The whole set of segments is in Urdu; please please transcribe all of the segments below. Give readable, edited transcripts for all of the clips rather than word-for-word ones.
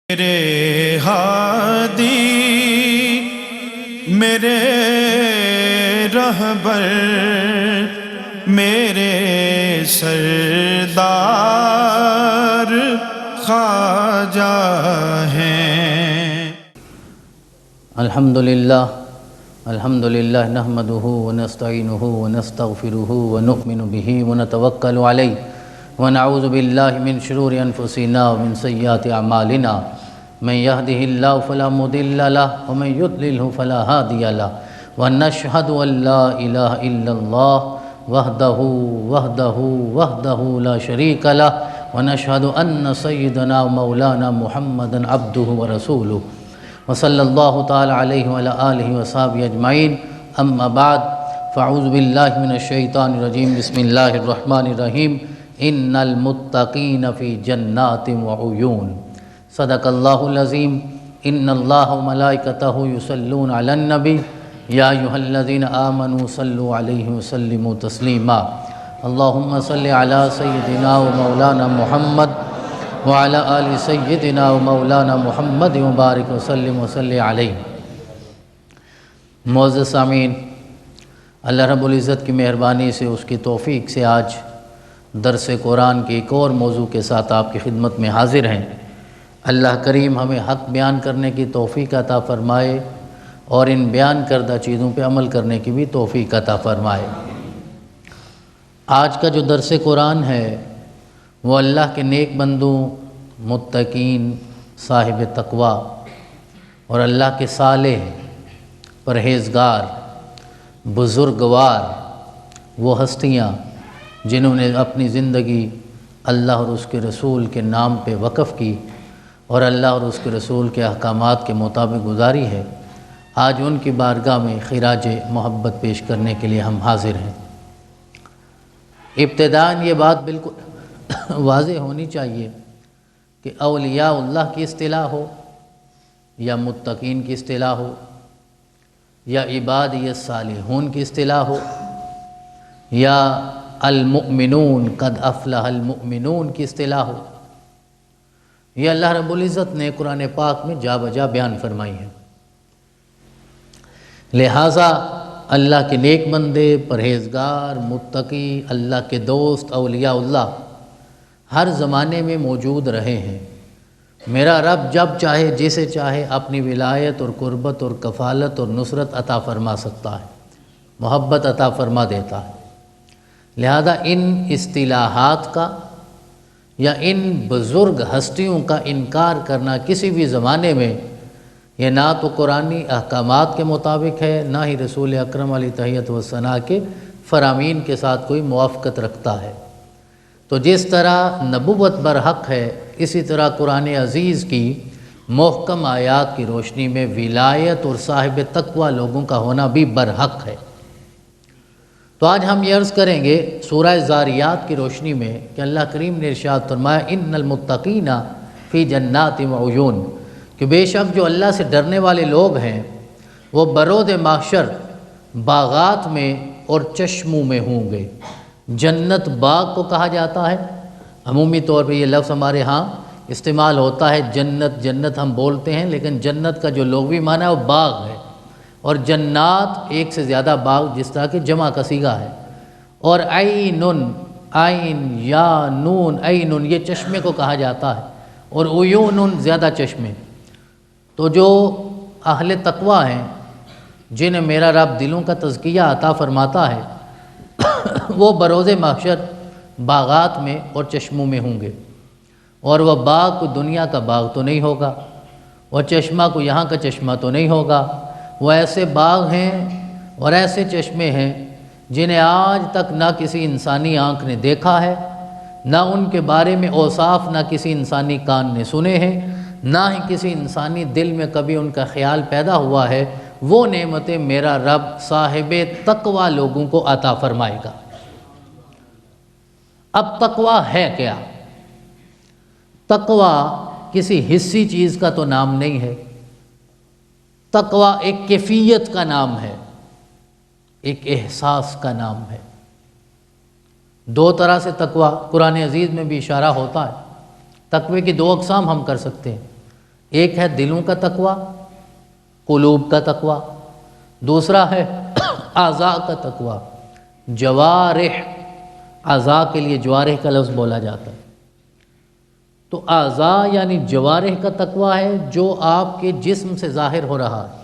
میرے ہادی میرے رہبر میرے سردار خواجہ ہیں۔ الحمدللہ نحمدہ ونستعینہ ونستغفرہ ونؤمن بہ ونتوکل علیہ ونعوذ باللہ من شرور انفسنا ومن سیئات اعمالنا من یہدہ اللہ فلا مضل لہ ومن یضللہ فلا ہادی لہ ونشہد ان لا الہ الا اللہ وحدہ لا شریک لہ ونشہد ان سیدنا مولانا محمدا عبدہ ورسولہ وصلی اللہ تعالی علیہ وعلی آلہ وصحبہ اجمعین، اما بعد فاعوذ باللہ من الشیطان الرجیم، بسم اللہ الرحمن الرحیم۔ ان المتقین فی جنات وعیون، صدق اللہ العظیم۔ ان اللہ وملائکتہ یصلون علی النبی یا ایھا الذین آمنوا صلوا علیہ وسلموا تسلیما۔ اللہم صل علی سیدنا و مولانا محمد وعلی آل سیدنا و مولانا محمد مبارک وسلم وصلی علیہ۔ معزز سامعین، اللہ رب العزت کی مہربانی سے، اس کی توفیق سے آج درس قرآن کے ایک اور موضوع کے ساتھ آپ کی خدمت میں حاضر ہیں۔ اللہ کریم ہمیں حق بیان کرنے کی توفیق عطا فرمائے اور ان بیان کردہ چیزوں پہ عمل کرنے کی بھی توفیق عطا فرمائے۔ آج کا جو درس قرآن ہے وہ اللہ کے نیک بندوں، متقین، صاحب تقوی اور اللہ کے صالح، پرہیزگار، بزرگوار وہ ہستیاں جنہوں نے اپنی زندگی اللہ اور اس کے رسول کے نام پہ وقف کی اور اللہ اور اس کے رسول کے احکامات کے مطابق گزاری ہے، آج ان کی بارگاہ میں خراج محبت پیش کرنے کے لیے ہم حاضر ہیں۔ ابتداءً یہ بات بالکل واضح ہونی چاہیے کہ اولیاء اللہ کی اصطلاح ہو یا متقین کی اصطلاح ہو یا عبادی الصالحون کی اصطلاح ہو یا المؤمنون قد افلح المؤمنون کی اصطلاح ہو، یہ اللہ رب العزت نے قرآن پاک میں جا بجا بیان فرمائی ہے۔ لہٰذا اللہ کے نیک بندے، پرہیزگار، متقی، اللہ کے دوست، اولیاء اللہ ہر زمانے میں موجود رہے ہیں۔ میرا رب جب چاہے جسے چاہے اپنی ولایت اور قربت اور کفالت اور نصرت عطا فرما سکتا ہے، محبت عطا فرما دیتا ہے۔ لہذا ان اصطلاحات کا یا ان بزرگ ہستیوں کا انکار کرنا کسی بھی زمانے میں یہ نہ تو قرآنی احکامات کے مطابق ہے، نہ ہی رسول اکرم علیہ تحیۃ وثناء کے فرامین کے ساتھ کوئی موافقت رکھتا ہے۔ تو جس طرح نبوت برحق ہے، اسی طرح قرآن عزیز کی محکم آیات کی روشنی میں ولایت اور صاحب تقوی لوگوں کا ہونا بھی برحق ہے۔ تو آج ہم یہ عرض کریں گے سورہ ذاریات کی روشنی میں کہ اللہ کریم نے ارشاد فرمایا ان المتقین فی جنات وعیون، کہ بے شک جو اللہ سے ڈرنے والے لوگ ہیں وہ برود محشر باغات میں اور چشموں میں ہوں گے۔ جنت باغ کو کہا جاتا ہے، عمومی طور پہ یہ لفظ ہمارے ہاں استعمال ہوتا ہے، جنت جنت ہم بولتے ہیں، لیکن جنت کا جو لغوی معنی ہے وہ باغ ہے، اور جنات ایک سے زیادہ باغ جس طرح کہ جمع کا صیغہ ہے۔ اور عین، عین یا نون، عین یہ چشمے کو کہا جاتا ہے، اور عیون زیادہ چشمے۔ تو جو اہل تقوی ہیں جنہیں میرا رب دلوں کا تزکیہ عطا فرماتا ہے وہ بروز محشر باغات میں اور چشموں میں ہوں گے، اور وہ باغ کوئی دنیا کا باغ تو نہیں ہوگا، وہ چشمہ کوئی یہاں کا چشمہ تو نہیں ہوگا، وہ ایسے باغ ہیں اور ایسے چشمے ہیں جنہیں آج تک نہ کسی انسانی آنکھ نے دیکھا ہے، نہ ان کے بارے میں اوصاف نہ کسی انسانی کان نے سنے ہیں، نہ ہی کسی انسانی دل میں کبھی ان کا خیال پیدا ہوا ہے۔ وہ نعمتیں میرا رب صاحب تقوی لوگوں کو عطا فرمائے گا۔ اب تقوی ہے کیا؟ تقوی کسی حسی چیز کا تو نام نہیں ہے، تقوی ایک کیفیت کا نام ہے، ایک احساس کا نام ہے۔ دو طرح سے تقوی قرآن عزیز میں بھی اشارہ ہوتا ہے۔ تقوی کی دو اقسام ہم کر سکتے ہیں، ایک ہے دلوں کا تقوی، قلوب کا تقوی، دوسرا ہے اعضاء کا تقوی، جوارح، اعضاء کے لیے جوارح کا لفظ بولا جاتا ہے۔ تو اعضاء یعنی جوارح کا تقوی ہے جو آپ کے جسم سے ظاہر ہو رہا ہے،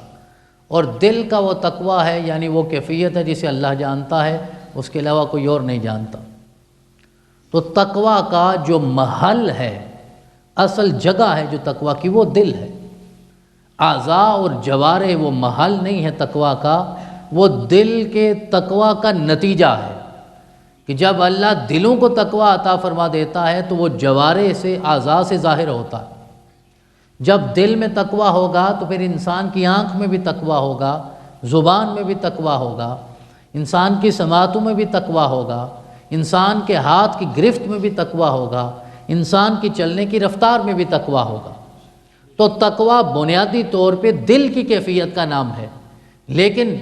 اور دل کا وہ تقوی ہے یعنی وہ کیفیت ہے جسے اللہ جانتا ہے، اس کے علاوہ کوئی اور نہیں جانتا۔ تو تقوی کا جو محل ہے، اصل جگہ ہے جو تقوی کی، وہ دل ہے۔ اعضاء اور جوارح وہ محل نہیں ہے تقوی کا، وہ دل کے تقوی کا نتیجہ ہے کہ جب اللہ دلوں کو تقوی عطا فرما دیتا ہے تو وہ جوارح سے، اعضاء سے ظاہر ہوتا ہے۔ جب دل میں تقوی ہوگا تو پھر انسان کی آنکھ میں بھی تقوی ہوگا، زبان میں بھی تقوی ہوگا، انسان کی سماعتوں میں بھی تقوی ہوگا، انسان کے ہاتھ کی گرفت میں بھی تقوی ہوگا، انسان کی چلنے کی رفتار میں بھی تقوی ہوگا۔ تو تقوی بنیادی طور پہ دل کی کیفیت کا نام ہے، لیکن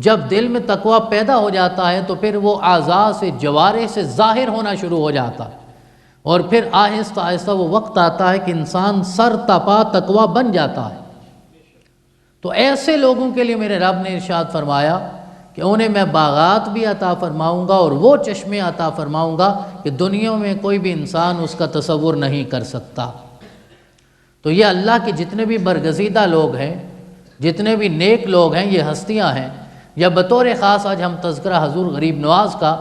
جب دل میں تقوی پیدا ہو جاتا ہے تو پھر وہ اعضاء سے، جوارح سے ظاہر ہونا شروع ہو جاتا ہے، اور پھر آہستہ آہستہ وہ وقت آتا ہے کہ انسان سر تپا تقوی بن جاتا ہے۔ تو ایسے لوگوں کے لیے میرے رب نے ارشاد فرمایا کہ انہیں میں باغات بھی عطا فرماؤں گا اور وہ چشمے عطا فرماؤں گا کہ دنیا میں کوئی بھی انسان اس کا تصور نہیں کر سکتا۔ تو یہ اللہ کے جتنے بھی برگزیدہ لوگ ہیں، جتنے بھی نیک لوگ ہیں، یہ ہستیاں ہیں۔ یا بطور خاص آج ہم تذکرہ حضور غریب نواز کا،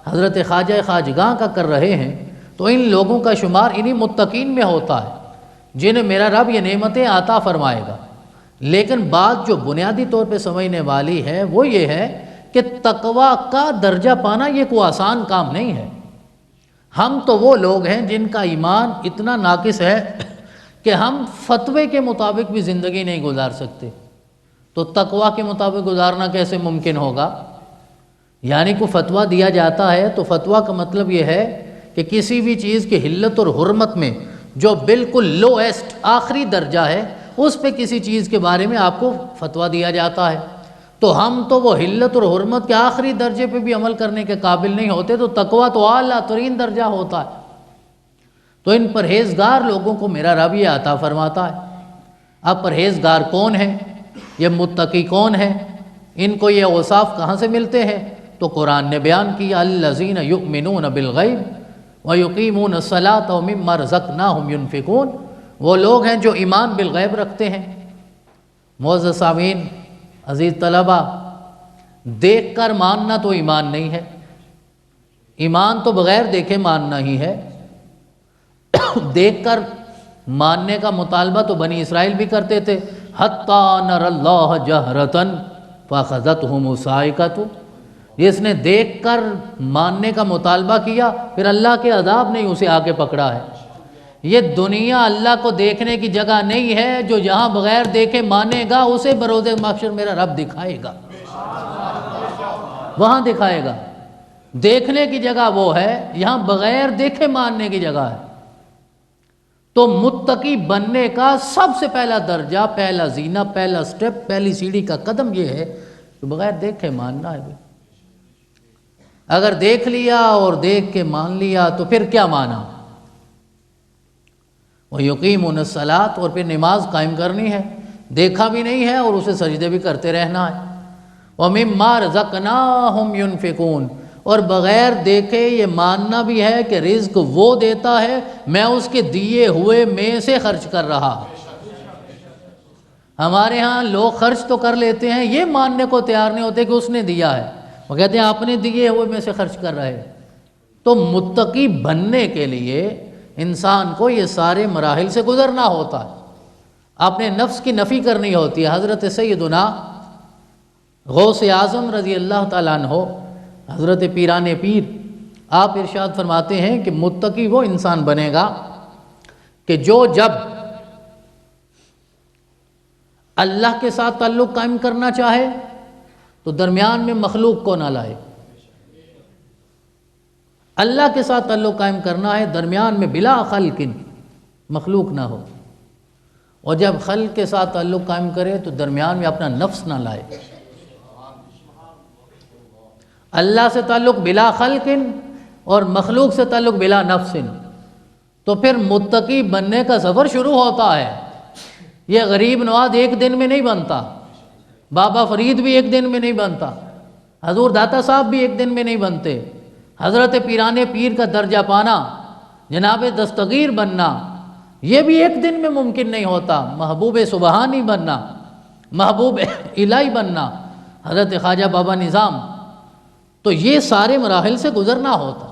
حضرت خواجہ خواجگاں کا کر رہے ہیں، تو ان لوگوں کا شمار انہی متقین میں ہوتا ہے جنہیں میرا رب یہ نعمتیں عطا فرمائے گا۔ لیکن بات جو بنیادی طور پہ سمجھنے والی ہے وہ یہ ہے کہ تقوی کا درجہ پانا یہ کوئی آسان کام نہیں ہے۔ ہم تو وہ لوگ ہیں جن کا ایمان اتنا ناقص ہے کہ ہم فتوے کے مطابق بھی زندگی نہیں گزار سکتے، تو تقوی کے مطابق گزارنا کیسے ممکن ہوگا؟ یعنی کوئی فتویٰ دیا جاتا ہے تو فتویٰ کا مطلب یہ ہے کہ کسی بھی چیز کی حلت اور حرمت میں جو بالکل لویسٹ، آخری درجہ ہے، اس پہ کسی چیز کے بارے میں آپ کو فتویٰ دیا جاتا ہے۔ تو ہم تو وہ حلت اور حرمت کے آخری درجے پہ بھی عمل کرنے کے قابل نہیں ہوتے، تو تقویٰ تو اعلیٰ ترین درجہ ہوتا ہے۔ تو ان پرہیزگار لوگوں کو میرا رب یہ عطا فرماتا ہے۔ اب پرہیزگار کون ہیں؟ یہ متقی کون ہیں؟ ان کو یہ اوصاف کہاں سے ملتے ہیں؟ تو قرآن نے بیان کیا، الذین یؤمنون بالغیب ویقیمون الصلاۃ ومما رزقناہم ینفقون۔ وہ لوگ ہیں جو ایمان بالغیب رکھتے ہیں۔ معزز سامعین، عزیز طلبہ، دیکھ کر ماننا تو ایمان نہیں ہے، ایمان تو بغیر دیکھے ماننا ہی ہے۔ دیکھ کر ماننے کا مطالبہ تو بنی اسرائیل بھی کرتے تھے، حتیٰ نر اللہ جہرتن فاخذتہم الصاعقۃ۔ جس نے دیکھ کر ماننے کا مطالبہ کیا پھر اللہ کے عذاب نے اسے آگے پکڑا ہے۔ یہ دنیا اللہ کو دیکھنے کی جگہ نہیں ہے، جو جہاں بغیر دیکھے مانے گا اسے بروز محشر میرا رب دکھائے گا، وہاں دکھائے گا۔ دیکھنے کی جگہ وہ ہے، یہاں بغیر دیکھے ماننے کی جگہ ہے۔ تو متقی بننے کا سب سے پہلا درجہ، پہلا زینہ، پہلا سٹیپ، پہلی سیڑھی کا قدم یہ ہے کہ بغیر دیکھے ماننا ہے۔ اگر دیکھ لیا اور دیکھ کے مان لیا تو پھر کیا مانا؟ وَيُقِيمُونَ الصَّلَاةَ، اور پھر نماز قائم کرنی ہے، دیکھا بھی نہیں ہے اور اسے سجدے بھی کرتے رہنا ہے۔ وَمِمَّا رَزَقْنَاهُمْ يُنْفِقُونَ، اور بغیر دیکھے یہ ماننا بھی ہے کہ رزق وہ دیتا ہے، میں اس کے دیے ہوئے میں سے خرچ کر رہا ہوں۔ ہمارے ہاں لوگ خرچ تو کر لیتے ہیں، یہ ماننے کو تیار نہیں ہوتے کہ اس نے دیا ہے، وہ کہتے ہیں اپنے دیے ہوئے میں سے خرچ کر رہے۔ تو متقی بننے کے لیے انسان کو یہ سارے مراحل سے گزرنا ہوتا ہے، اپنے نفس کی نفی کرنی ہوتی ہے۔ حضرت سیدنا غوث اعظم رضی اللہ تعالیٰ عنہ، حضرت پیران پیر، آپ ارشاد فرماتے ہیں کہ متقی وہ انسان بنے گا کہ جو جب اللہ کے ساتھ تعلق قائم کرنا چاہے تو درمیان میں مخلوق کو نہ لائے۔ اللہ کے ساتھ تعلق قائم کرنا ہے، درمیان میں بلا خلق، مخلوق نہ ہو، اور جب خلق کے ساتھ تعلق قائم کرے تو درمیان میں اپنا نفس نہ لائے۔ اللہ سے تعلق بلا خلق اور مخلوق سے تعلق بلا نفس، تو پھر متقی بننے کا سفر شروع ہوتا ہے۔ یہ غریب نواز ایک دن میں نہیں بنتا، بابا فرید بھی ایک دن میں نہیں بنتا، حضور داتا صاحب بھی ایک دن میں نہیں بنتے، حضرت پیران پیر کا درجہ پانا، جناب دستگیر بننا، یہ بھی ایک دن میں ممکن نہیں ہوتا، محبوب سبحانی بننا، محبوب الہی بننا، حضرت خواجہ بابا نظام، تو یہ سارے مراحل سے گزرنا ہوتا۔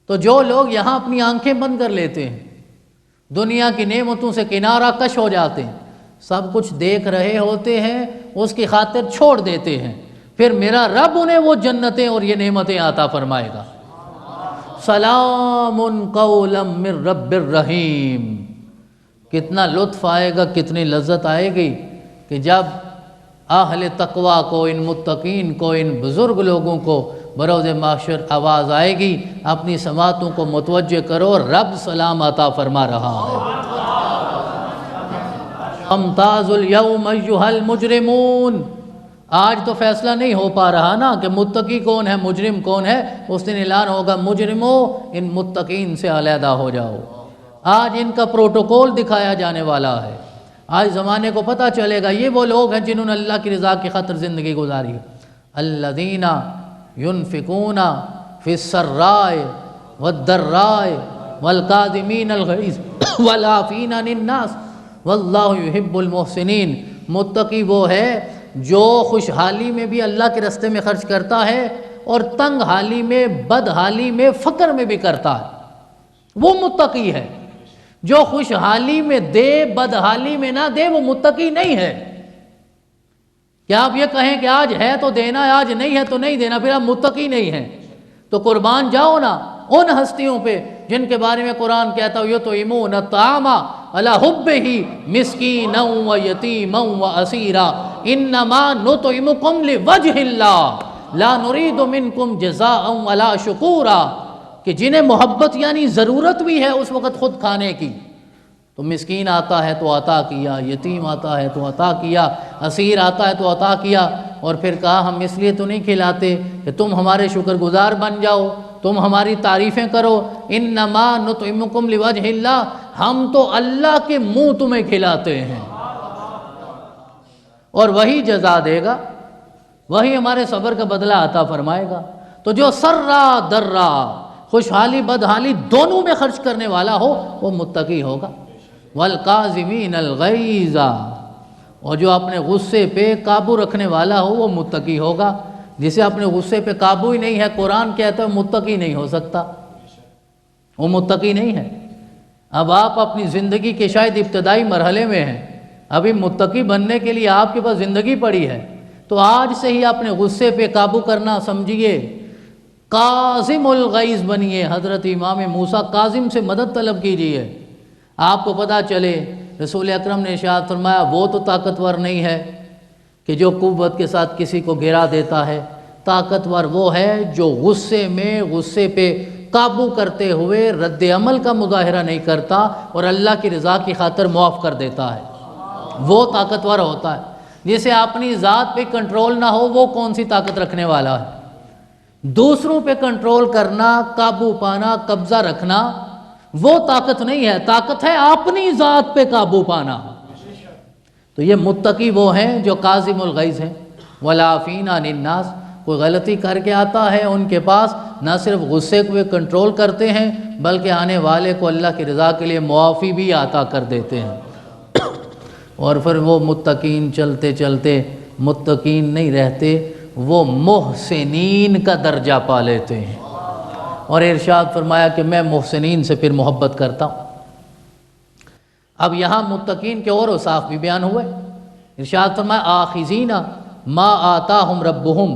تو جو لوگ یہاں اپنی آنکھیں بند کر لیتے ہیں، دنیا کی نعمتوں سے کنارہ کش ہو جاتے ہیں، سب کچھ دیکھ رہے ہوتے ہیں، اس کی خاطر چھوڑ دیتے ہیں، پھر میرا رب انہیں وہ جنتیں اور یہ نعمتیں عطا فرمائے گا۔ سلام قولا من رب الرحیم۔ کتنا لطف آئے گا، کتنی لذت آئے گی کہ جب اہل تقویٰ کو، ان متقین کو، ان بزرگ لوگوں کو بروز محشر آواز آئے گی، اپنی سماعتوں کو متوجہ کرو، رب سلام عطا فرما رہا ہے۔ امتاز الیوم ایھا المجرمون۔ آج تو فیصلہ نہیں ہو پا رہا نا کہ متقی کون ہے، مجرم کون ہے، اس دن اعلان ہوگا مجرموں ان متقین سے علیحدہ ہو جاؤ۔ آج ان کا پروٹوکول دکھایا جانے والا ہے، آج زمانے کو پتہ چلے گا یہ وہ لوگ ہیں جنہوں نے اللہ کی رضا کی خاطر زندگی گزاری ہے۔ الذین ينفقون فی السراء والضراء والکاظمین الغیظ والعافین عن الناس واللہ یحب المحسنین۔ متقی وہ ہے جو خوشحالی میں بھی اللہ کے راستے میں خرچ کرتا ہے اور تنگ حالی میں، بدحالی میں، فقر میں بھی کرتا ہے، وہ متقی ہے۔ جو خوشحالی میں دے، بدحالی میں نہ دے، وہ متقی نہیں ہے۔ کیا آپ یہ کہیں کہ آج ہے تو دینا ہے، آج نہیں ہے تو نہیں دینا، پھر آپ متقی نہیں ہیں؟ تو قربان جاؤ نا ان ہستیوں پہ جن کے بارے میں قرآن کہتا ہے یطعمون الطعام علی حبہ مسکینا و یتیما و اسیرا انما نطعمکم لوجہ اللہ لا نرید منکم جزاء ولا شکورا، کہ جنہیں محبت یعنی ضرورت بھی ہے اس وقت خود کھانے کی، تو مسکین آتا ہے تو عطا کیا، یتیم آتا ہے تو عطا کیا، اسیر آتا ہے تو عطا کیا، اور پھر کہا ہم اس لیے تو نہیں کھلاتے کہ تم ہمارے شکر گزار بن جاؤ، تم ہماری تعریفیں کرو، انما نطعمکم لوجہ اللہ، ہم تو اللہ کے منہ تمہیں کھلاتے ہیں، اور وہی جزا دے گا، وہی ہمارے صبر کا بدلہ عطا فرمائے گا۔ تو جو سرا درا، خوشحالی بدحالی دونوں میں خرچ کرنے والا ہو وہ متقی ہوگا۔ والکاظمین الغیظ، اور جو اپنے غصے پہ قابو رکھنے والا ہو وہ متقی ہوگا۔ جسے اپنے غصے پہ قابو ہی نہیں ہے، قرآن کہتا ہے متقی نہیں ہو سکتا، وہ متقی نہیں ہے۔ اب آپ اپنی زندگی کے شاید ابتدائی مرحلے میں ہیں، ابھی متقی بننے کے لیے آپ کے پاس زندگی پڑی ہے، تو آج سے ہی اپنے غصے پہ قابو کرنا سمجھیے، کاظم الغیظ بنیے۔ حضرت امام موسیٰ کاظم سے مدد طلب کیجیے۔ آپ کو پتہ چلے رسول اکرم نے ارشاد فرمایا وہ تو طاقتور نہیں ہے کہ جو قوت کے ساتھ کسی کو گرا دیتا ہے، طاقتور وہ ہے جو غصے میں، غصے پہ قابو کرتے ہوئے رد عمل کا مظاہرہ نہیں کرتا اور اللہ کی رضا کی خاطر معاف کر دیتا ہے، وہ طاقتور ہوتا ہے۔ جسے اپنی ذات پہ کنٹرول نہ ہو وہ کون سی طاقت رکھنے والا ہے؟ دوسروں پہ کنٹرول کرنا، قابو پانا، قبضہ رکھنا وہ طاقت نہیں ہے، طاقت ہے اپنی ذات پہ قابو پانا۔ تو یہ متقی وہ ہیں جو کاظم الغیظ ہیں۔ والعافین عن الناس، کوئی غلطی کر کے آتا ہے ان کے پاس نہ صرف غصے کو وہ کنٹرول کرتے ہیں بلکہ آنے والے کو اللہ کی رضا کے لیے معافی بھی عطا کر دیتے ہیں، اور پھر وہ متقین چلتے چلتے متقین نہیں رہتے، وہ محسنین کا درجہ پا لیتے ہیں، اور ارشاد فرمایا کہ میں محسنین سے پھر محبت کرتا ہوں۔ اب یہاں متقین کے اور اوصاف بھی بیان ہوئے۔ ارشاد فرمایا آخذین ما آتاہم ربہم،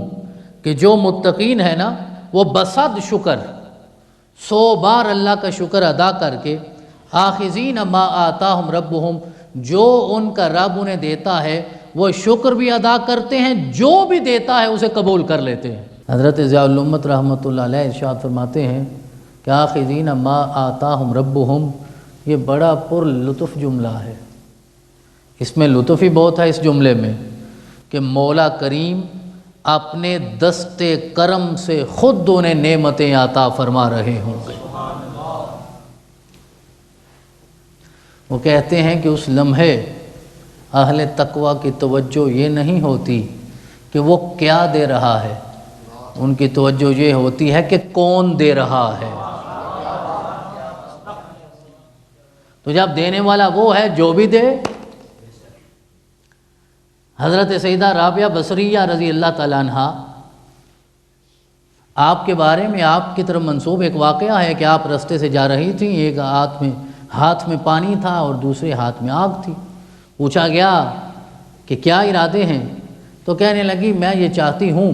کہ جو متقین ہے نا وہ بصد شکر 100 بار اللہ کا شکر ادا کر کے، آخذین ما آتاہم ربہم، جو ان کا رب انہیں دیتا ہے وہ شکر بھی ادا کرتے ہیں، جو بھی دیتا ہے اسے قبول کر لیتے ہیں۔ حضرت ضیاء الامت رحمۃ اللہ علیہ ارشاد فرماتے ہیں کہ آخذین ما آتاہم ربہم، یہ بڑا پر لطف جملہ ہے، اس میں لطف ہی بہت ہے اس جملے میں کہ مولا کریم اپنے دست کرم سے خود انہیں نعمتیں عطا فرما رہے ہوں گے۔ وہ کہتے ہیں کہ اس لمحے اہل تقوی کی توجہ یہ نہیں ہوتی کہ وہ کیا دے رہا ہے، ان کی توجہ یہ ہوتی ہے کہ کون دے رہا ہے۔ تو جب دینے والا وہ ہے جو بھی دے۔ حضرت سیدہ رابعہ بصریہ رضی اللہ تعالیٰ عنہ، آپ کے بارے میں آپ کی طرف منسوب ایک واقعہ ہے کہ آپ رستے سے جا رہی تھیں، ایک ہاتھ میں پانی تھا اور دوسرے ہاتھ میں آگ تھی۔ پوچھا گیا کہ کیا ارادے ہیں؟ تو کہنے لگی میں یہ چاہتی ہوں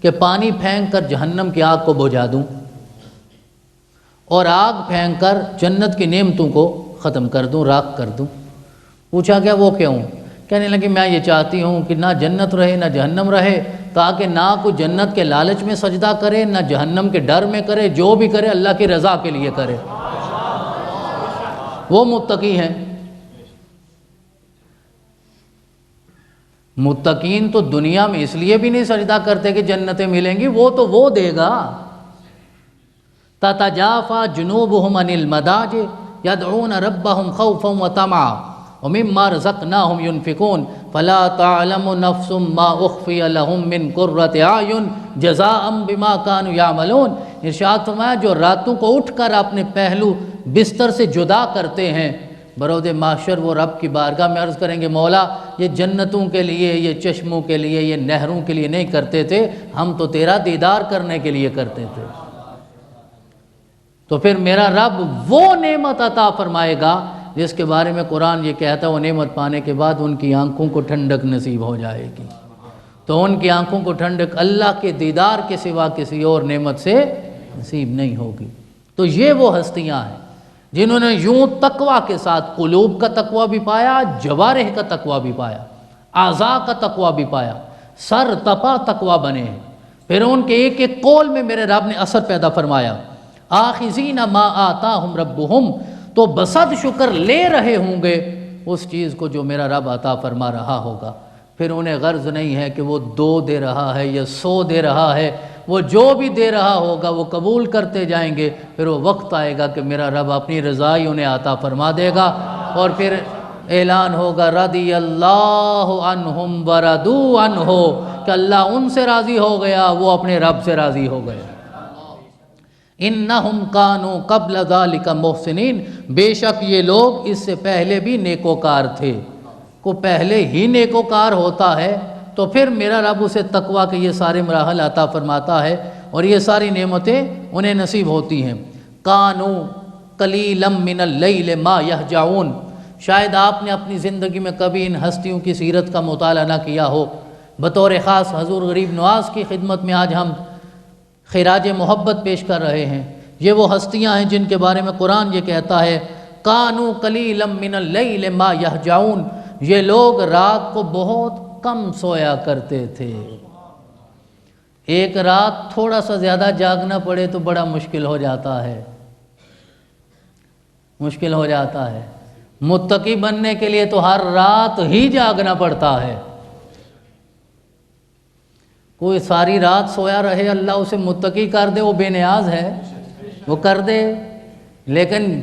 کہ پانی پھینک کر جہنم کی آگ کو بجھا دوں اور آگ پھینک کر جنت کی نعمتوں کو ختم کر دوں، راکھ کر دوں۔ پوچھا گیا وہ کیوں؟ کہنے لگی میں یہ چاہتی ہوں کہ نہ جنت رہے نہ جہنم رہے، تاکہ نہ کوئی جنت کے لالچ میں سجدہ کرے نہ جہنم کے ڈر میں کرے، جو بھی کرے اللہ کی رضا کے لیے کرے۔ وہ متقی ہیں۔ متقین تو دنیا میں اس لیے بھی نہیں سجدہ کرتے کہ جنتیں ملیں گی، وہ تو وہ دے گا۔ تتجافا جنوبہم عن المضاجع یدعون ربہم خوفا وطمعا ومما رزقناہم ینفقون فلا تعلم نفس ما اخفی لہم من قرۃ اعین جزاء بما کانوا یعملون۔ ارشاد فرمایا جو راتوں کو اٹھ کر اپنے پہلو بستر سے جدا کرتے ہیں، برود محشر وہ رب کی بارگاہ میں عرض کریں گے مولا یہ جنتوں کے لیے، یہ چشموں کے لیے، یہ نہروں کے لیے نہیں کرتے تھے، ہم تو تیرا دیدار کرنے کے لیے کرتے تھے۔ تو پھر میرا رب وہ نعمت عطا فرمائے گا جس کے بارے میں قرآن یہ کہتا ہے وہ نعمت پانے کے بعد ان کی آنکھوں کو ٹھنڈک نصیب ہو جائے گی۔ تو ان کی آنکھوں کو ٹھنڈک اللہ کے دیدار کے سوا کسی اور نعمت سے نصیب نہیں ہوگی۔ تو یہ وہ ہستیاں ہیں جنہوں نے یوں تقوی کے ساتھ قلوب کا تقوی بھی پایا، جوارح کا تقوی بھی پایا، اعضاء کا تقوی بھی پایا، سر تپا تقوی بنے ہیں۔ پھر ان کے ایک ایک قول میں میرے رب نے اثر پیدا فرمایا۔ آخذین ما آتاہم ربہم، تو بصد شکر لے رہے ہوں گے اس چیز کو جو میرا رب عطا فرما رہا ہوگا۔ پھر انہیں غرض نہیں ہے کہ وہ 2 دے رہا ہے یا 100 دے رہا ہے، وہ جو بھی دے رہا ہوگا وہ قبول کرتے جائیں گے۔ پھر وہ وقت آئے گا کہ میرا رب اپنی رضائی انہیں عطا فرما دے گا، اور پھر اعلان ہوگا رضی اللہ عنہم ورضوا عنہ، کہ اللہ ان سے راضی ہو گیا، وہ اپنے رب سے راضی ہو گئے۔ انہم کانوا قبل ذالک محسنین، بے شک یہ لوگ اس سے پہلے بھی نیکوکار تھے۔ کو پہلے ہی نیکوکار ہوتا ہے تو پھر میرا رب اسے تقوی کے یہ سارے مراحل عطا فرماتا ہے اور یہ ساری نعمتیں انہیں نصیب ہوتی ہیں۔ کانوا قلیلا من اللیل ما یہجعون، شاید آپ نے اپنی زندگی میں کبھی ان ہستیوں کی سیرت کا مطالعہ نہ کیا ہو۔ بطور خاص حضور غریب نواز کی خدمت میں آج ہم خراج محبت پیش کر رہے ہیں۔ یہ وہ ہستیاں ہیں جن کے بارے میں قرآن یہ کہتا ہے کانوا قلیلا من اللیل ما یہجعون، یہ لوگ رات کو بہت کم سویا کرتے تھے۔ ایک رات تھوڑا سا زیادہ جاگنا پڑے تو بڑا مشکل ہو جاتا ہے، مشکل ہو جاتا ہے۔ متقی بننے کے لیے تو ہر رات ہی جاگنا پڑتا ہے۔ کوئی ساری رات سویا رہے اللہ اسے متقی کر دے، وہ بے نیاز ہے، وہ کر دے۔ لیکن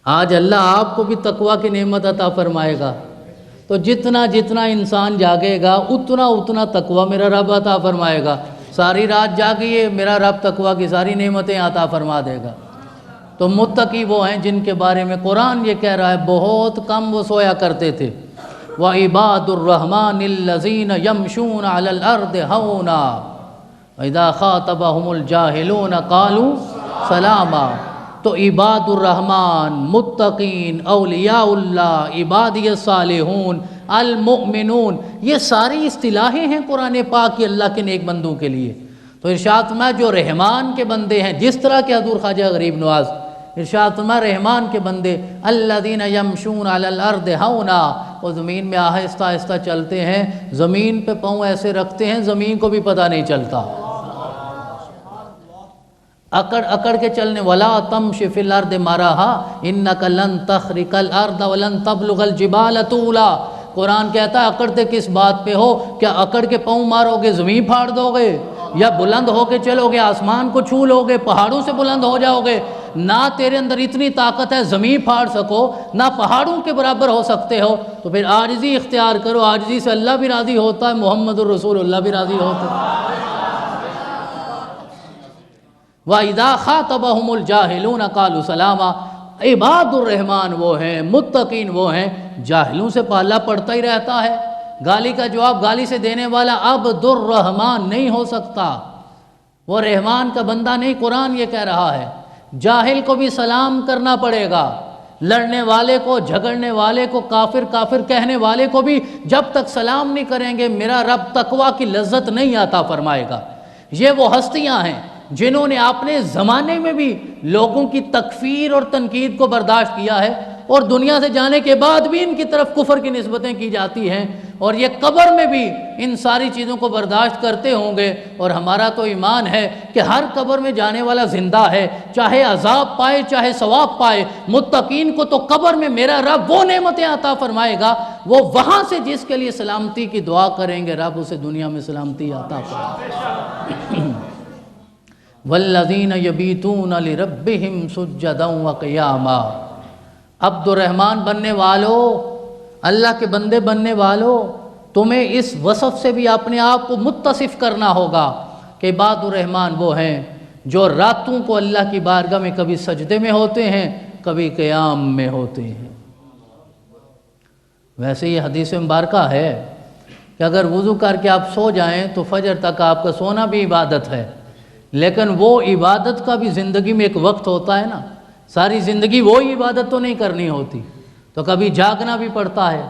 آج اللہ آپ کو بھی تقوی کی نعمت عطا فرمائے گا، تو جتنا جتنا انسان جاگے گا اتنا اتنا تقوی میرا رب عطا فرمائے گا۔ ساری رات جاگیے، میرا رب تقوی کی ساری نعمتیں عطا فرما دے گا۔ تو متقی وہ ہیں جن کے بارے میں قرآن یہ کہہ رہا ہے بہت کم وہ سویا کرتے تھے۔ وَعِبَادُ الرَّحْمَنِ الَّذِينَ يَمْشُونَ عَلَى الْأَرْضِ هَوْنًا وَإِذَا خَاطَبَهُمُ الْجَاهِلُونَ قَالُوا سَلَامًا۔ تو عباد الرحمن، متقین، اولیاء اللہ، عبادی الصالحون، المؤمنون، یہ ساری اصطلاحیں ہیں قرآن پاک کی اللہ کے نیک بندوں کے لیے۔ تو ارشاد فرمایا جو رحمان کے بندے ہیں، جس طرح کہ حضور خواجہ غریب نواز ارشاد فرمایا رحمان کے بندے الذین یمشون علی الارض ہونا، وہ زمین میں آہستہ آہستہ چلتے ہیں، زمین پہ پاؤں ایسے رکھتے ہیں زمین کو بھی پتہ نہیں چلتا، اکڑ اکڑ کے چلنے ولا تمشی فی الارض مرحا انک لن تخرق الارض ولن تبلغ الجبال طولا۔ قرآن کہتا ہے اکڑتے کس بات پہ ہو؟ کیا اکڑ کے پاؤں مارو گے زمین پھاڑ دو گے، یا بلند ہو کے چلو گے آسمان کو چھو لو گے، پہاڑوں سے بلند ہو جاؤ گے؟ نہ تیرے اندر اتنی طاقت ہے زمین پھاڑ سکو، نہ پہاڑوں کے برابر ہو سکتے ہو، تو پھر عاجزی اختیار کرو۔ عاجزی سے اللہ بھی راضی ہوتا ہے، محمد الرسول اللہ بھی راضی ہوتا ہے۔ وَإِذَا خَاطَبَهُمُ الْجَاهِلُونَ قَالُوا سَلَامًا، عباد الرحمن وہ ہیں، متقین وہ ہیں، جاہلوں سے پالا پڑتا ہی رہتا ہے۔ گالی کا جواب گالی سے دینے والا عبد الرحمن نہیں ہو سکتا، وہ رحمان کا بندہ نہیں۔ قرآن یہ کہہ رہا ہے جاہل کو بھی سلام کرنا پڑے گا، لڑنے والے کو، جھگڑنے والے کو، کافر کافر کہنے والے کو بھی جب تک سلام نہیں کریں گے میرا رب تقویٰ کی لذت نہیں عطا فرمائے گا۔ یہ وہ ہستیاں ہیں جنہوں نے اپنے زمانے میں بھی لوگوں کی تکفیر اور تنقید کو برداشت کیا ہے، اور دنیا سے جانے کے بعد بھی ان کی طرف کفر کی نسبتیں کی جاتی ہیں، اور یہ قبر میں بھی ان ساری چیزوں کو برداشت کرتے ہوں گے۔ اور ہمارا تو ایمان ہے کہ ہر قبر میں جانے والا زندہ ہے، چاہے عذاب پائے چاہے ثواب پائے۔ متقین کو تو قبر میں میرا رب وہ نعمتیں عطا فرمائے گا، وہ وہاں سے جس کے لیے سلامتی کی دعا کریں گے رب اسے دنیا میں سلامتی عطا فرمائے گا۔ والذین یبیتون لربہم سجدا وقیاما، عبد الرحمن بننے والو، اللہ کے بندے بننے والو، تمہیں اس وصف سے بھی اپنے آپ کو متصف کرنا ہوگا کہ عباد الرحمن وہ ہیں جو راتوں کو اللہ کی بارگاہ میں کبھی سجدے میں ہوتے ہیں، کبھی قیام میں ہوتے ہیں۔ ویسے یہ حدیث مبارکہ ہے کہ اگر وضو کر کے آپ سو جائیں تو فجر تک آپ کا سونا بھی عبادت ہے، لیکن وہ عبادت کا بھی زندگی میں ایک وقت ہوتا ہے نا، ساری زندگی وہی عبادت تو نہیں کرنی ہوتی، تو کبھی جاگنا بھی پڑتا ہے،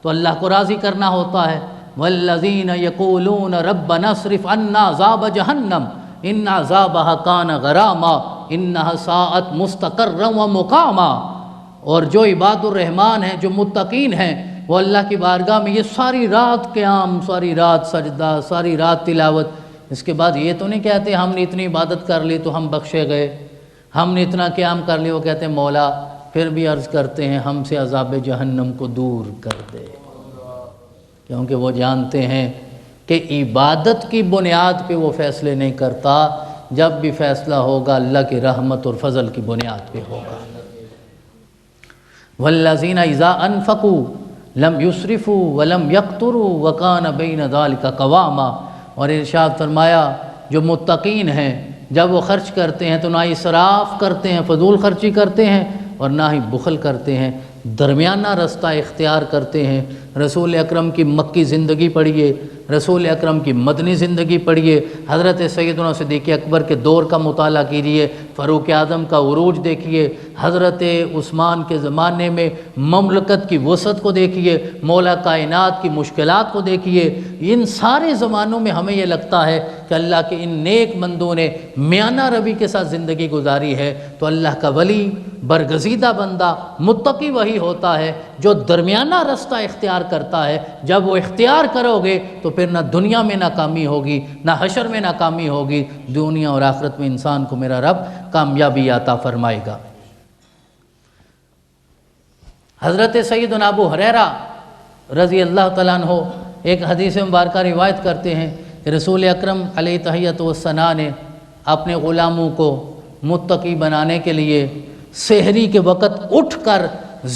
تو اللہ کو راضی کرنا ہوتا ہے۔ والذین یقولون ربنا اصرف عنا عذاب جہنم ان عذابها کان غراما انها ساءت مستقرا ومقاما۔ اور جو عباد الرحمن ہیں، جو متقین ہیں، وہ اللہ کی بارگاہ میں یہ ساری رات قیام، ساری رات سجدہ، ساری رات تلاوت، اس کے بعد یہ تو نہیں کہتے ہم نے اتنی عبادت کر لی تو ہم بخشے گئے، ہم نے اتنا قیام کر لی، وہ کہتے ہیں مولا پھر بھی عرض کرتے ہیں ہم سے عذاب جہنم کو دور کر دے، کیونکہ وہ جانتے ہیں کہ عبادت کی بنیاد پہ وہ فیصلے نہیں کرتا، جب بھی فیصلہ ہوگا اللہ کی رحمت اور فضل کی بنیاد پہ ہوگا۔ والذین اذا انفقوا لم یسرفوا ولم یقتروا وکان بین ذلک قواما۔ اور ارشاد فرمایا جو متقین ہیں جب وہ خرچ کرتے ہیں تو نہ اسراف کرتے ہیں، فضول خرچی کرتے ہیں، اور نہ ہی بخل کرتے ہیں، درمیانہ رستہ اختیار کرتے ہیں۔ رسول اکرم کی مکی زندگی پڑھیے، رسول اکرم کی مدنی زندگی پڑھیے، حضرت سیدنا صدیق اکبر کے دور کا مطالعہ کیجیے، فاروق اعظم کا عروج دیکھیے، حضرت عثمان کے زمانے میں مملکت کی وسعت کو دیکھیے، مولا کائنات کی مشکلات کو دیکھیے۔ ان سارے زمانوں میں ہمیں یہ لگتا ہے کہ اللہ کے ان نیک بندوں نے میانہ روی کے ساتھ زندگی گزاری ہے، تو اللہ کا ولی، برگزیدہ بندہ، متقی وہی ہوتا ہے جو درمیانہ رستہ اختیار کرتا ہے۔ جب وہ اختیار کرو گے تو پھر نہ دنیا میں ناکامی ہوگی، نہ حشر میں ناکامی ہوگی، دنیا اور آخرت میں انسان کو میرا رب کامیابی عطا فرمائے گا۔ حضرت سیدنا ابو ہریرہ رضی اللہ تعالیٰ عنہ ایک حدیث مبارکہ روایت کرتے ہیں کہ رسول اکرم علیہ تحیۃ والثناء نے اپنے غلاموں کو متقی بنانے کے لیے سحری کے وقت اٹھ کر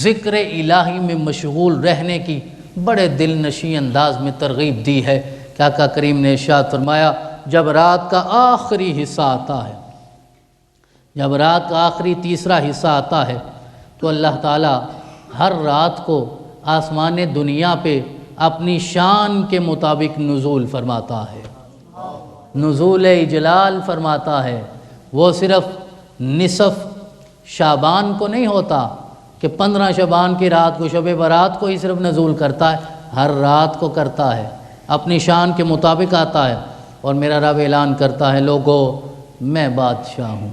ذکر الہی میں مشغول رہنے کی بڑے دل نشیں انداز میں ترغیب دی ہے کہ آقا کریم نے ارشاد فرمایا جب رات کا آخری حصہ آتا ہے، جب رات کا آخری تیسرا حصہ آتا ہے تو اللہ تعالیٰ ہر رات کو آسمان دنیا پہ اپنی شان کے مطابق نزول فرماتا ہے، نزول اجلال فرماتا ہے۔ وہ صرف نصف شعبان کو نہیں ہوتا کہ 15 شعبان کی رات کو، شب برات کو ہی صرف نزول کرتا ہے، ہر رات کو کرتا ہے، اپنی شان کے مطابق آتا ہے۔ اور میرا رب اعلان کرتا ہے لوگو میں بادشاہ ہوں،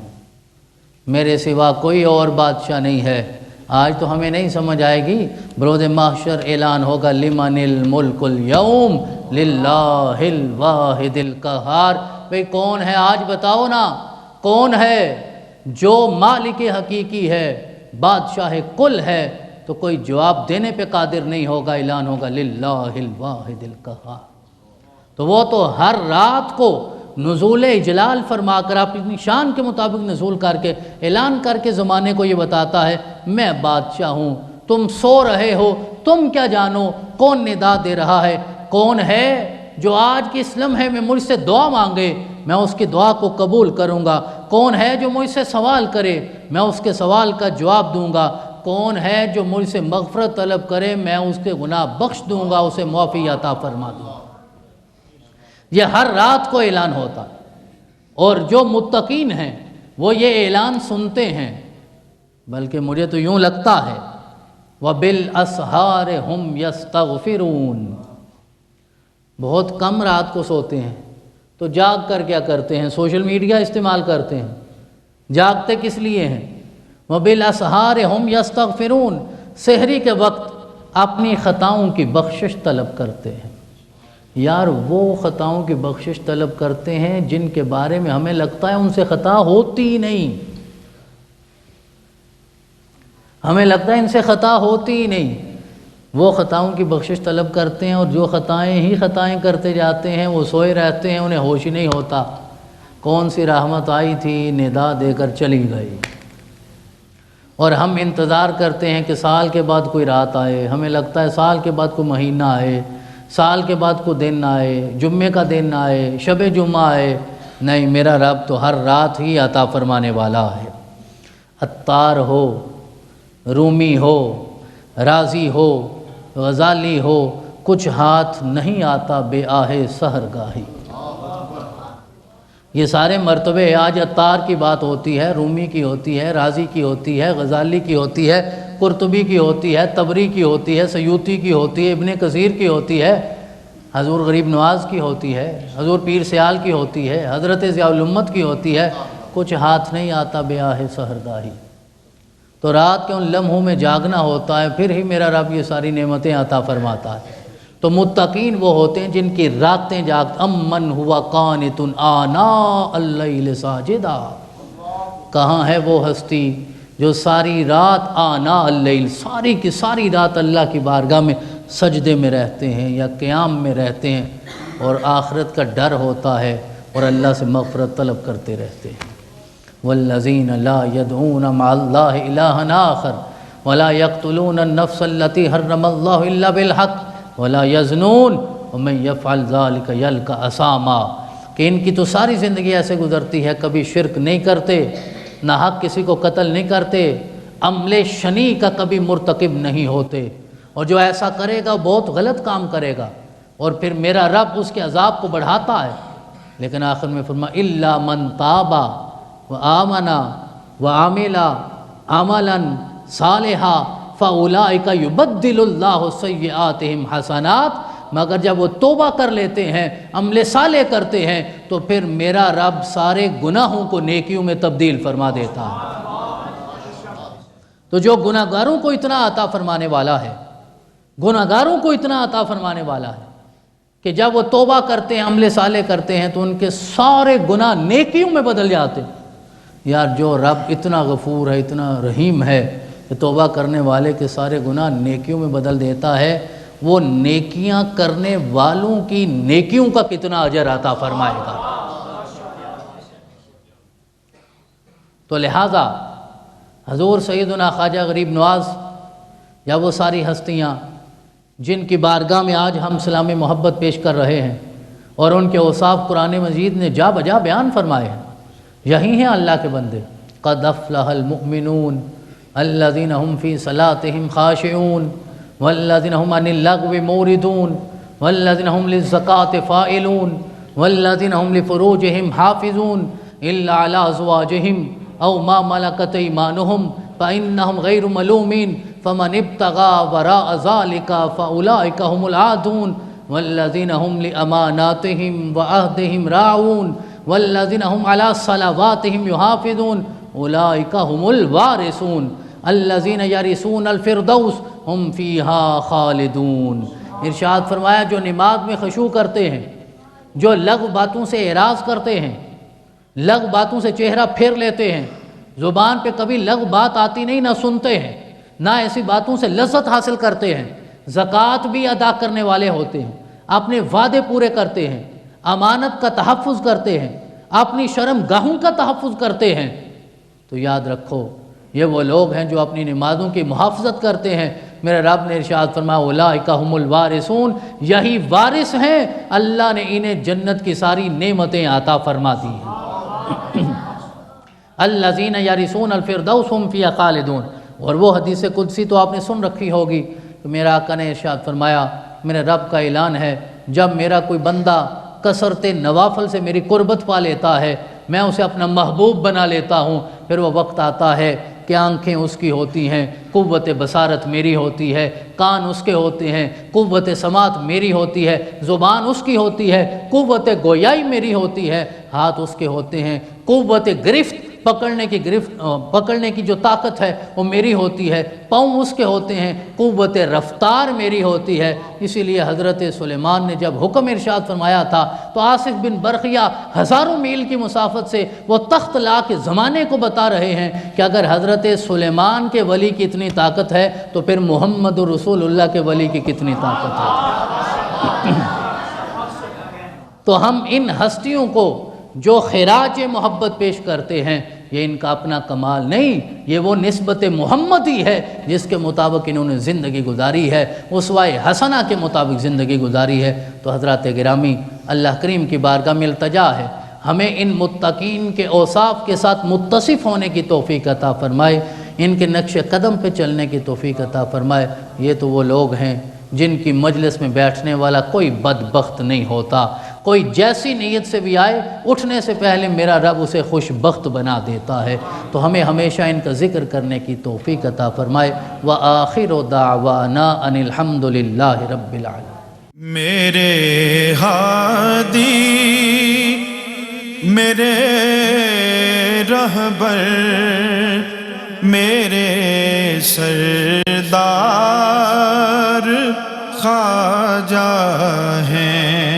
میرے سوا کوئی اور بادشاہ نہیں ہے۔ آج تو ہمیں نہیں سمجھ آئے گی، بروز محشر اعلان ہوگا لمن الملک اليوم للہ الواحد القہار۔ بھئی کون ہے آج بتاؤ نا، کون ہے جو مالک حقیقی ہے، بادشاہ کل ہے؟ تو کوئی جواب دینے پہ قادر نہیں ہوگا، اعلان ہوگا للہ الواحد القہار۔ تو وہ تو ہر رات کو نزول اجلال فرما کر اپنی شان کے مطابق نزول کر کے اعلان کر کے زمانے کو یہ بتاتا ہے میں بادشاہ ہوں، تم سو رہے ہو، تم کیا جانو کون ندا دے رہا ہے، کون ہے جو آج کی اس لمحے میں مجھ سے دعا مانگے میں اس کی دعا کو قبول کروں گا، کون ہے جو مجھ سے سوال کرے میں اس کے سوال کا جواب دوں گا، کون ہے جو مجھ سے مغفرت طلب کرے میں اس کے گناہ بخش دوں گا، اسے معافی عطا فرما دوں گا۔ یہ ہر رات کو اعلان ہوتا ہے، اور جو متقین ہیں وہ یہ اعلان سنتے ہیں، بلکہ مجھے تو یوں لگتا ہے وَبِالْأَسْحَارِ هُمْ يَسْتَغْفِرُونَ، بہت کم رات کو سوتے ہیں تو جاگ کر کیا کرتے ہیں؟ سوشل میڈیا استعمال کرتے ہیں۔ جاگتے کس لیے ہیں؟ وَبِالْأَسْحَارِ هُمْ يَسْتَغْفِرُونَ، سحری کے وقت اپنی خطاؤں کی بخشش طلب کرتے ہیں۔ یار وہ خطاؤں کی بخشش طلب کرتے ہیں جن کے بارے میں ہمیں لگتا ہے ان سے خطا ہوتی ہی نہیں، ہمیں لگتا ہے ان سے خطا ہوتی ہی نہیں، وہ خطاؤں کی بخشش طلب کرتے ہیں، اور جو خطائیں کرتے جاتے ہیں وہ سوئے رہتے ہیں، انہیں ہوش ہی نہیں ہوتا کون سی رحمت آئی تھی ندا دے کر چلی گئی۔ اور ہم انتظار کرتے ہیں کہ سال کے بعد کوئی رات آئے، ہمیں لگتا ہے سال کے بعد کوئی مہینہ آئے، سال کے بعد کوئی دن آئے، جمعے کا دن آئے، شب جمعہ آئے۔ نہیں، میرا رب تو ہر رات ہی عطا فرمانے والا ہے۔ عطار ہو، رومی ہو، رازی ہو، غزالی ہو، کچھ ہاتھ نہیں آتا بے آہ سحر گاہی۔ یہ سارے مرتبے آج عطار کی بات ہوتی ہے، رومی کی ہوتی ہے، رازی کی ہوتی ہے، غزالی کی ہوتی ہے، قرطبی کی ہوتی ہے، طبری کی ہوتی ہے، سیوطی کی ہوتی ہے، ابن کثیر کی ہوتی ہے، حضور غریب نواز کی ہوتی ہے، حضور پیر سیال کی ہوتی ہے، حضرت ضیاء الامت کی ہوتی ہے۔ کچھ ہاتھ نہیں آتا بے آہ سحر گاہی۔ تو رات کے ان لمحوں میں جاگنا ہوتا ہے، پھر ہی میرا رب یہ ساری نعمتیں عطا فرماتا ہے۔ تو متقین وہ ہوتے ہیں جن کی راتیں جاگتے، امن ہوا قانت آناء اللیل ساجدا، کہاں ہے وہ ہستی جو ساری رات آناء اللیل، ساری کی ساری رات اللہ کی بارگاہ میں سجدے میں رہتے ہیں یا قیام میں رہتے ہیں، اور آخرت کا ڈر ہوتا ہے اور اللہ سے مغفرت طلب کرتے رہتے ہیں۔ والذین لا يدعون مع اللہ الہا آخر ولا يقتلون النفس التي حرم اللہ الا بالحق ولا یزنون ومن یفعل ذلک یلقى اثاما، کہ ان کی تو ساری زندگی ایسے گزرتی ہے، کبھی شرک نہیں کرتے، نہ حق کسی کو قتل نہیں کرتے، عمل شنی کا کبھی مرتکب نہیں ہوتے، اور جو ایسا کرے گا بہت غلط کام کرے گا، اور پھر میرا رب اس کے عذاب کو بڑھاتا ہے۔ لیکن آخر میں فرمایا الا من تاب وآمن وعمل عملا صالحا فاولئک یبدل اللہ سیئاتہم حسنات، مگر جب وہ توبہ کر لیتے ہیں، عمل صالح کرتے ہیں، تو پھر میرا رب سارے گناہوں کو نیکیوں میں تبدیل فرما دیتا ہے۔ تو جو گناہ گاروں کو اتنا عطا فرمانے والا ہے، گناہ گاروں کو اتنا عطا فرمانے والا ہے کہ جب وہ توبہ کرتے ہیں، عمل صالح کرتے ہیں، تو ان کے سارے گناہ نیکیوں میں بدل جاتے ہیں۔ یار جو رب اتنا غفور ہے، اتنا رحیم ہے کہ توبہ کرنے والے کے سارے گناہ نیکیوں میں بدل دیتا ہے، وہ نیکیاں کرنے والوں کی نیکیوں کا کتنا اجر عطا فرمائے گا۔ تو لہٰذا حضور سیدنا خواجہ غریب نواز یا وہ ساری ہستیاں جن کی بارگاہ میں آج ہم سلام محبت پیش کر رہے ہیں، اور ان کے اوصاف قرآن مجید نے جا بجا بیان فرمائے ہیں، یہی ہیں اللہ کے بندے۔ قد افلح المؤمنون الذین هم فی صلاتهم خاشعون والذین هم عن اللغو موردون والذین هم للزکاة فاعلون والذین هم لفروجهم حافظون الا علی ازواجهم او ما ملکت ایمانهم فانهم غیر ملومین فمن ابتغى وراء ذلك فاولئک هم العادون والذین هم لاماناتهم وعهدهم راعون والذین هم علی صلواتهم یحافظون اولئک هم الوارثون الذین یرثون الفردوس هم فیہا خالدون۔ ارشاد فرمایا جو نماز میں خشوع کرتے ہیں، جو لغو باتوں سے اعراض کرتے ہیں، لغو باتوں سے چہرہ پھیر لیتے ہیں، زبان پہ کبھی لغو بات آتی نہیں، نہ سنتے ہیں، نہ ایسی باتوں سے لذت حاصل کرتے ہیں، زکوٰۃ بھی ادا کرنے والے ہوتے ہیں، اپنے وعدے پورے کرتے ہیں، امانت کا تحفظ کرتے ہیں، اپنی شرم گاہوں کا تحفظ کرتے ہیں، تو یاد رکھو یہ وہ لوگ ہیں جو اپنی نمازوں کی محافظت کرتے ہیں۔ میرے رب نے ارشاد فرمایا اولئک ھم الوارثون، یہی وارث ہیں، اللہ نے انہیں جنت کی ساری نعمتیں عطا فرما دی ہیں۔ الذین یرثون الفردوس ھم فیہا خالدون۔ اور وہ حدیث قدسی تو آپ نے سن رکھی ہوگی کہ میرا آقا نے ارشاد فرمایا، میرے رب کا اعلان ہے، جب میرا کوئی بندہ کثرت نوافل سے میری قربت پا لیتا ہے، میں اسے اپنا محبوب بنا لیتا ہوں، پھر وہ وقت آتا ہے کہ آنکھیں اس کی ہوتی ہیں، قوت بصارت میری ہوتی ہے، کان اس کے ہوتے ہیں، قوت سماعت میری ہوتی ہے، زبان اس کی ہوتی ہے، قوت گویائی میری ہوتی ہے، ہاتھ اس کے ہوتے ہیں، قوت گرفت پکڑنے کی جو طاقت ہے وہ میری ہوتی ہے، پاؤں اس کے ہوتے ہیں، قوت رفتار میری ہوتی ہے۔ اسی لیے حضرت سلیمان نے جب حکم ارشاد فرمایا تھا تو آصف بن برقیہ ہزاروں میل کی مسافت سے وہ تخت لا کے زمانے کو بتا رہے ہیں کہ اگر حضرت سلیمان کے ولی کی اتنی طاقت ہے تو پھر محمد رسول اللہ کے ولی کی کتنی طاقت ہے۔ تو ہم ان ہستیوں کو جو خراج محبت پیش کرتے ہیں، یہ ان کا اپنا کمال نہیں، یہ وہ نسبت محمدی ہے جس کے مطابق انہوں نے زندگی گزاری ہے، اسوہ حسنہ کے مطابق زندگی گزاری ہے۔ تو حضرات گرامی، اللہ کریم کی بارگاہ میں التجا ہے ہمیں ان متقین کے اوصاف کے ساتھ متصف ہونے کی توفیق عطا فرمائے، ان کے نقش قدم پہ چلنے کی توفیق عطا فرمائے۔ یہ تو وہ لوگ ہیں جن کی مجلس میں بیٹھنے والا کوئی بدبخت نہیں ہوتا، کوئی جیسی نیت سے بھی آئے، اٹھنے سے پہلے میرا رب اسے خوش بخت بنا دیتا ہے۔ تو ہمیں ہمیشہ ان کا ذکر کرنے کی توفیق عطا فرمائے۔ وآخر دعوانا ان الحمد للہ رب العالمین۔ میرے ہادی، میرے رہبر، میرے سردار خواجہ ہیں۔